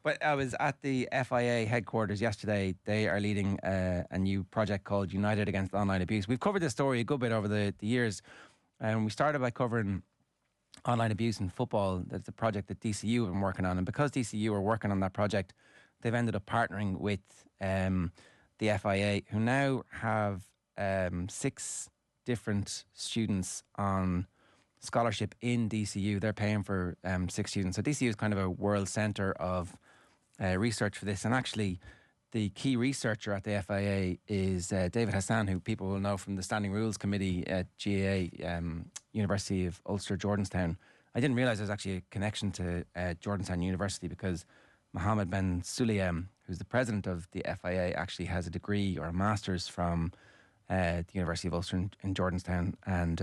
But I was at the FIA headquarters yesterday. They are leading a new project called United Against Online Abuse. We've covered this story a good bit over the years. And we started by covering online abuse in football. That's a project that DCU have been working on. And because DCU are working on that project, they've ended up partnering with the FIA, who now have 6 different students on scholarship in DCU. They're paying for 6 students. So DCU is kind of a world centre of research for this. And actually, the key researcher at the FIA is David Hassan, who people will know from the Standing Rules Committee at GAA, University of Ulster, Jordanstown. I didn't realise there was actually a connection to Jordanstown University because MUHAMMED Ben Sulayem, who's the president of the FIA, actually has a degree or a master's from the University of Ulster in Jordanstown. And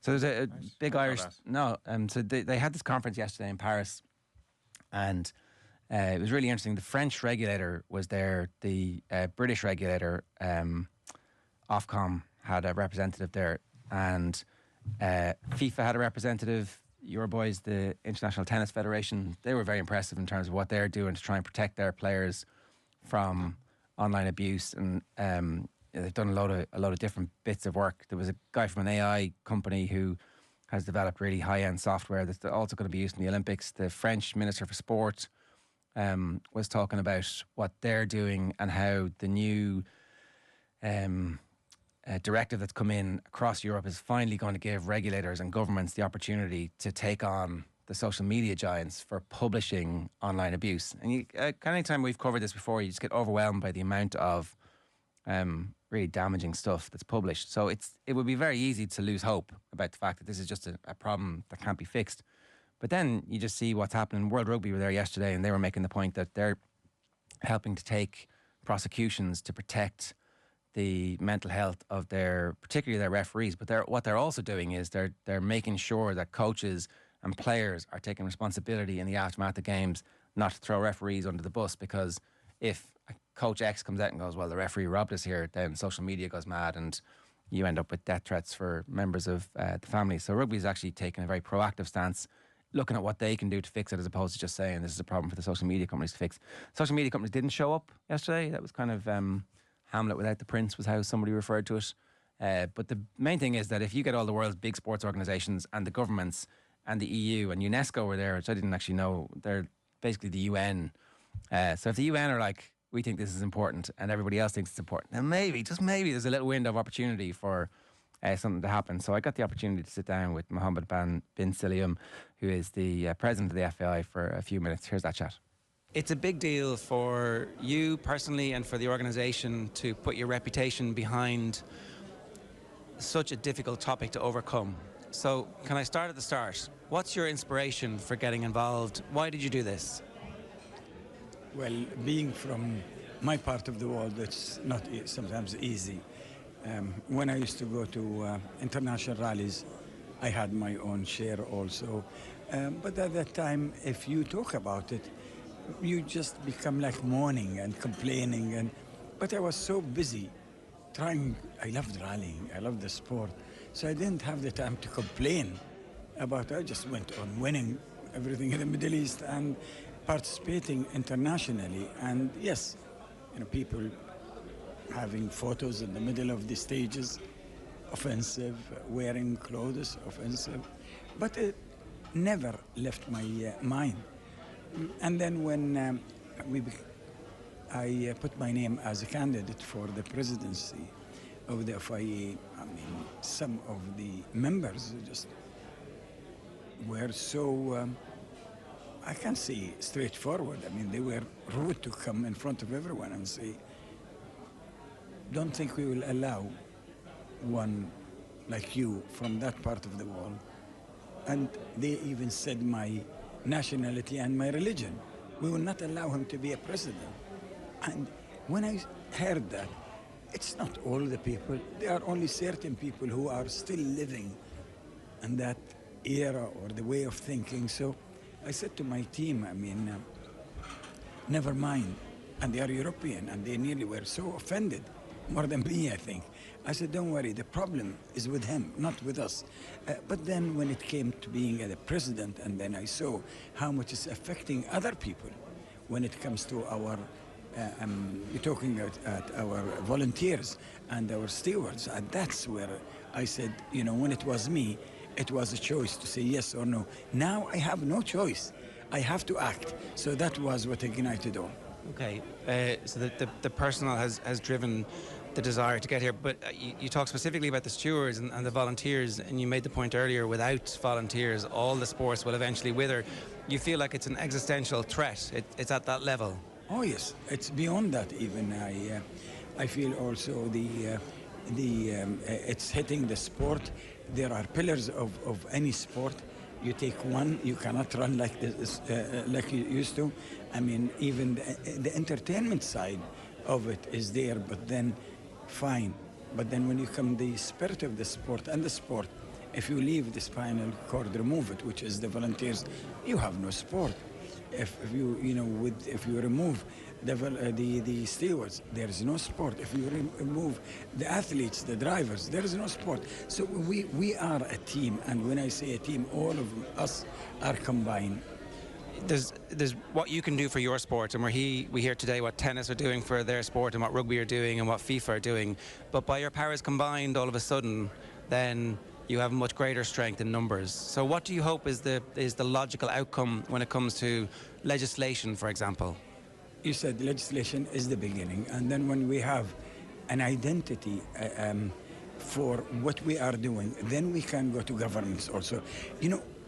so there's a nice. Big Irish... No, so they had this conference yesterday in Paris, and it was really interesting. The French regulator was there. The British regulator, Ofcom, had a representative there, and FIFA had a representative. Your boys, the International Tennis Federation, they were very impressive in terms of what they're doing to try and protect their players from online abuse, and they've done a lot of different bits of work. There was a guy from an AI company who has developed really high-end software that's also going to be used in the Olympics. The French Minister for Sport was talking about what they're doing and how the new directive that's come in across Europe is finally going to give regulators and governments the opportunity to take on the social media giants for publishing online abuse. And you, anytime we've covered this before, you just get overwhelmed by the amount of really damaging stuff that's published. So it would be very easy to lose hope about the fact that this is just a problem that can't be fixed. But then you just see what's happening. World Rugby were there yesterday, and they were making the point that they're helping to take prosecutions to protect the mental health of particularly their referees. But what they're also doing is they're making sure that coaches and players are taking responsibility in the aftermath of games, not to throw referees under the bus. Because if Coach X comes out and goes, well, the referee robbed us here, then social media goes mad and you end up with death threats for members of the family. So rugby is actually taking a very proactive stance, looking at what they can do to fix it, as opposed to just saying this is a problem for the social media companies to fix. Social media companies didn't show up yesterday. That was kind of Hamlet without the prince, was how somebody referred to it. But the main thing is that if you get all the world's big sports organisations and the governments and the EU and UNESCO were there, which I didn't actually know, they're basically the UN. So if the UN are like, we think this is important and everybody else thinks it's important, then maybe, just maybe, there's a little window of opportunity for something to happen. So I got the opportunity to sit down with MUHAMMED Ben Sulayem, who is the president of the FAI, for a few minutes. Here's that chat. It's a big deal for you personally and for the organisation to put your reputation behind such a difficult topic to overcome. So can I start at the start? What's your inspiration for getting involved? Why did you do this? Well, being from my part of the world, it's not sometimes easy. When I used to go to international rallies, I had my own share also. But at that time, if you talk about it, you just become like mourning and complaining. But I was so busy trying. I loved rallying. I loved the sport. So I didn't have the time to complain about it. I just went on winning everything in the Middle East and participating internationally. And yes, people having photos in the middle of the stages, offensive, wearing clothes, offensive. But it never left my mind. And then when I put my name as a candidate for the presidency of the FIA, some of the members just were so, I can't say straightforward. They were rude to come in front of everyone and say, don't think we will allow one like you from that part of the world. And they even said my nationality and my religion. We will not allow him to be a president. And when I heard that, it's not all the people. There are only certain people who are still living in that era or the way of thinking. So I said to my team, never mind. And they are European, and they nearly were so offended, more than me, I think. I said, don't worry, the problem is with him, not with us. But then when it came to being the president, and then I saw how much it's affecting other people, when it comes to our you're talking at our volunteers and our stewards, and that's where I said, when it was me, it was a choice to say yes or no. Now I have no choice. I have to act. So that was what ignited all. Okay, so the personnel has driven the desire to get here, but you talk specifically about the stewards and the volunteers, and you made the point earlier, without volunteers, all the sports will eventually wither. You feel like it's an existential threat. It's at that level. Oh yes, it's beyond that even. I feel also it's hitting the sport. There are pillars of any sport. You take one, you cannot run like this, like you used to. I mean, even the entertainment side of it is there, but then fine. But then when you come the spirit of the sport and the sport, if you leave the spinal cord, remove it, which is the volunteers, you have no sport. If you remove the stewards, there is no sport. If you remove the athletes, the drivers, there is no sport. So we are a team, and when I say a team, all of us are combined. There's what you can do for your sport, and we hear today what tennis are doing for their sport and what rugby are doing and what FIFA are doing. But by your powers combined, all of a sudden, then you have much greater strength in numbers. So what do you hope is the logical outcome when it comes to legislation, for example? You said legislation is the beginning, and then when we have an identity for what we are doing, then we can go to governments also.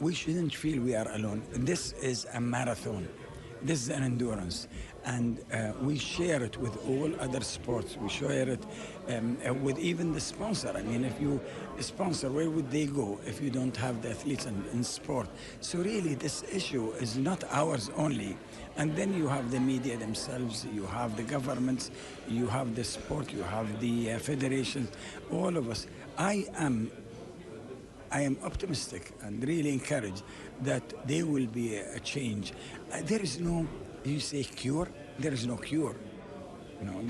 We shouldn't feel we are alone. This is a marathon. This is an endurance. And we share it with all other sports. We share it with even the sponsor. I mean, if you sponsor, where would they go if you don't have the athletes in sport? So really, this issue is not ours only. And then you have the media themselves, you have the governments, you have the sport, you have the federations, all of us. I am optimistic and really encouraged that there will be a change. There is no, you say cure, there is no cure.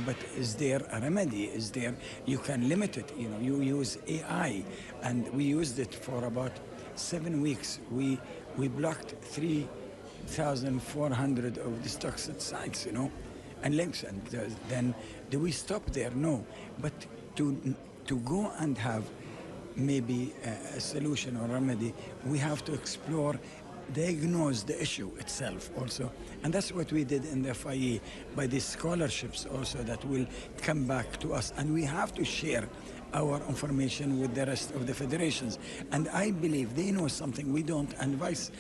But is there a remedy? Is there, you can limit it, you use AI, and we used it for about 7 weeks. We blocked 3,400 of these toxic sites, and links, and then do we stop there? No, but to go and have maybe a solution or remedy, we have to explore, diagnose the issue itself also. And that's what we did in the FIE by the scholarships also that will come back to us. And we have to share our information with the rest of the federations. And I believe they know something we don't, and vice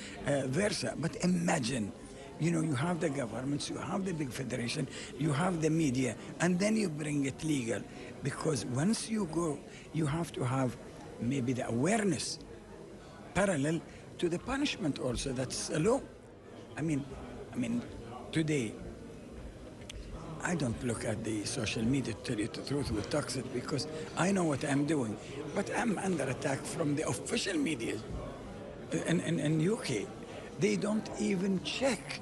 versa. But imagine, you have the governments, you have the big federation, you have the media, and then you bring it legal. Because once you go, you have to have maybe the awareness parallel to the punishment also. That's a law. I mean, today, I don't look at the social media, to tell you the truth, with toxic, because I know what I'm doing. But I'm under attack from the official media in UK. They don't even check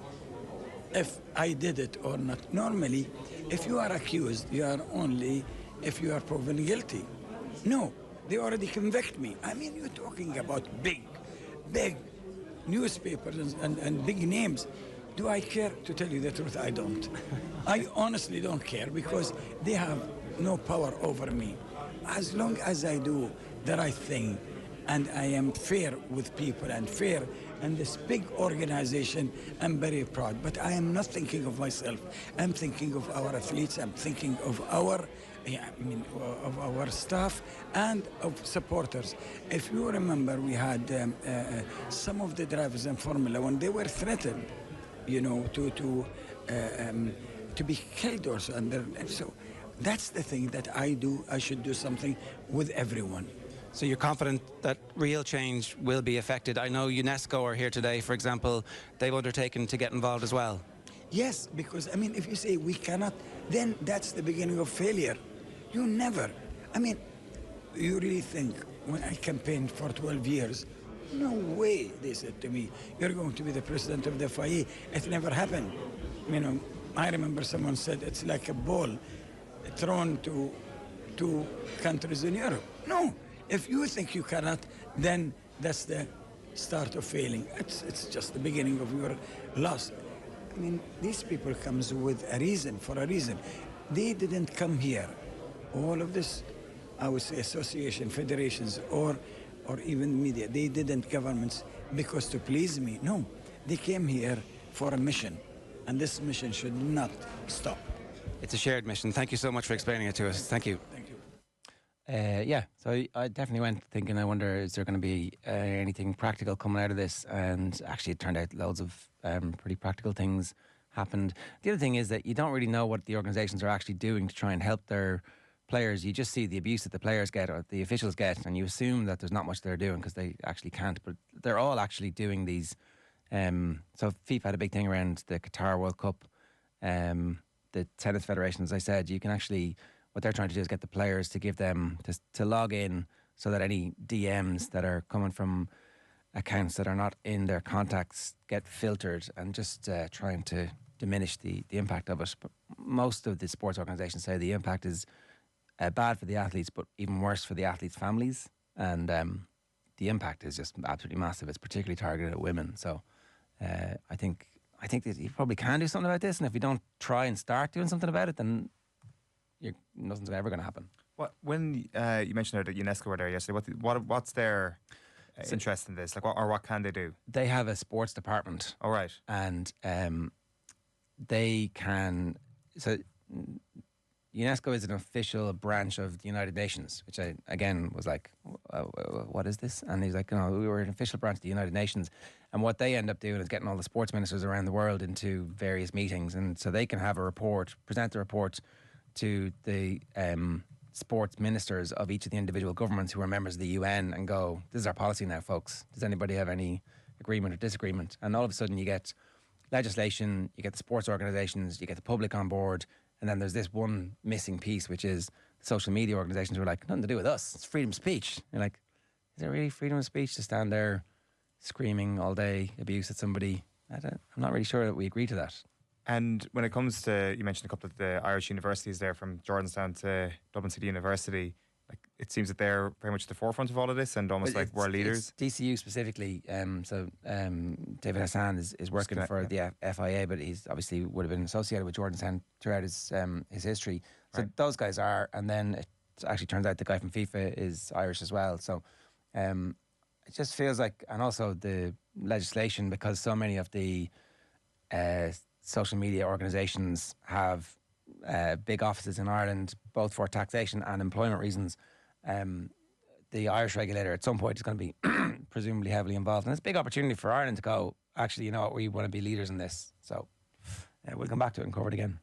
if I did it or not. Normally, if you are accused, you are only if you are proven guilty. No, they already convict me. I mean, you're talking about big newspapers and big names. Do I care? To tell you the truth, I don't. I honestly don't care, because they have no power over me. As long as I do the right thing and I am fair with people and fair in this big organization, I'm very proud. But I am not thinking of myself. I'm thinking of our athletes. I'm thinking of our staff and of supporters. If you remember, we had some of the drivers in Formula One. They were threatened, to be killed also. And so that's the thing that I do. I should do something with everyone. So you're confident that real change will be affected? I know UNESCO are here today, for example. They've undertaken to get involved as well. Yes, because, if you say we cannot, then that's the beginning of failure. You never. You really think, when I campaigned for 12 years, no way, they said to me, you're going to be the president of the FIE. It never happened. I remember someone said it's like a ball thrown to 2 countries in Europe. No, if you think you cannot, then that's the start of failing. It's just the beginning of your loss. I mean, these people comes with a reason, for a reason. They didn't come here. All of this, I would say, association, federations, or even media, they didn't governments because to please me. No, they came here for a mission, and this mission should not stop. It's a shared mission. Thank you so much for explaining it to us. Thank you. Thank you. Yeah, so I definitely went thinking, I wonder, is there going to be anything practical coming out of this? And actually, it turned out loads of pretty practical things happened. The other thing is that you don't really know what the organisations are actually doing to try and help their players. You just see the abuse that the players get or the officials get, and you assume that there's not much they're doing because they actually can't. But they're all actually doing these. So FIFA had a big thing around the Qatar World Cup. The tennis federation, as I said, you can actually, what they're trying to do is get the players to give them to log in so that any DMs that are coming from accounts that are not in their contacts get filtered, and just trying to diminish the impact of it. But most of the sports organisations say the impact is bad for the athletes, but even worse for the athletes' families. And the impact is just absolutely massive. It's particularly targeted at women. So I think that you probably can do something about this. And if you don't try and start doing something about it, then nothing's ever going to happen. When you mentioned that UNESCO were there yesterday, what's their interest in this? Like, what can they do? They have a sports department. All right. And they can. So UNESCO is an official branch of the United Nations, which I, again, was like, what is this? And he's like, no, we were an official branch of the United Nations. And what they end up doing is getting all the sports ministers around the world into various meetings. And so they can have a report, present the report to the sports ministers of each of the individual governments who are members of the UN and go, this is our policy now, folks. Does anybody have any agreement or disagreement? And all of a sudden you get legislation, you get the sports organisations, you get the public on board, and then there's this one missing piece, which is the social media organisations who are like, nothing to do with us, it's freedom of speech. You're like, is there really freedom of speech to stand there screaming all day abuse at somebody? I'm not really sure that we agree to that. And when it comes to, you mentioned a couple of the Irish universities there, from Jordanstown to Dublin City University, like, it seems that they're very much at the forefront of all of this and almost like world leaders. DCU specifically, David Hassan is working for the FIA, but he's obviously would have been associated with Jordanstown throughout his history. So Right. those guys are, and then it actually turns out the guy from FIFA is Irish as well. So it just feels like, and also the legislation, because so many of the social media organisations have big offices in Ireland, both for taxation and employment reasons. The Irish regulator at some point is going to be presumably heavily involved. And it's a big opportunity for Ireland to go, actually, you know what, we want to be leaders in this. So we'll come back to it and cover it again.